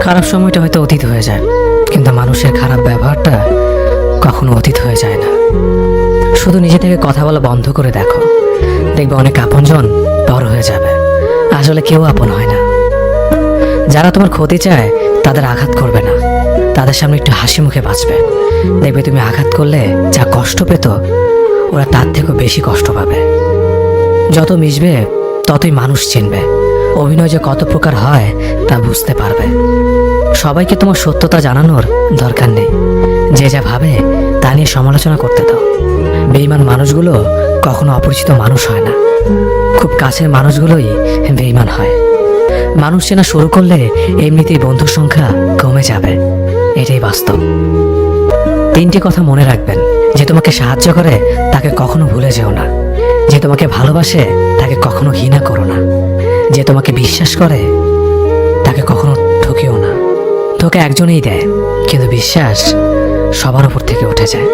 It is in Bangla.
খারাপ সময়টা হয়তো অতীত হয়ে যায়, কিন্তু মানুষের খারাপ ব্যবহারটা কখনো অতীত হয়ে যায় না। শুধু নিজে থেকে কথা বলা বন্ধ করে দেখো, দেখবে অনেক আপনজন পর হয়ে যাবে। আসলে কেউ আপন হয় না। যারা তোমার ক্ষতি চায় তাদের আঘাত করবে না, তাদের সামনে একটু হাসি মুখে বাঁচবে। দেখবে তুমি আঘাত করলে যা কষ্ট পেত, ওরা তার থেকেও বেশি কষ্ট পাবে। যত মিশবে ততই মানুষ চিনবে, অভিনয় যে কত প্রকার হয় তা বুঝতে পারবে। সবাইকে তোমার সত্যতা জানানোর দরকার নেই, যে যা ভাবে তা নিয়ে সমালোচনা করতে দাও। বেঈমান মানুষগুলো কখনো অপরিচিত মানুষ হয় না, খুব কাছের মানুষগুলোই বেঈমান হয়। মানুষ চেনা শুরু করলে এমনিতেই বন্ধুর সংখ্যা কমে যাবে, এটাই বাস্তব। 3টি কথা মনে রাখবেন: যে তোমাকে সাহায্য করে তাকে কখনো ভুলে যেও না, যে তোমাকে ভালোবাসে তাকে কখনো ঘৃণা করো না, যে তোমাকে বিশ্বাস করে তাকে কখনো ঠকিও না। ধোঁকা একজনেই দেয়, কিন্তু বিশ্বাস সবার উপর থেকে উঠে যায়।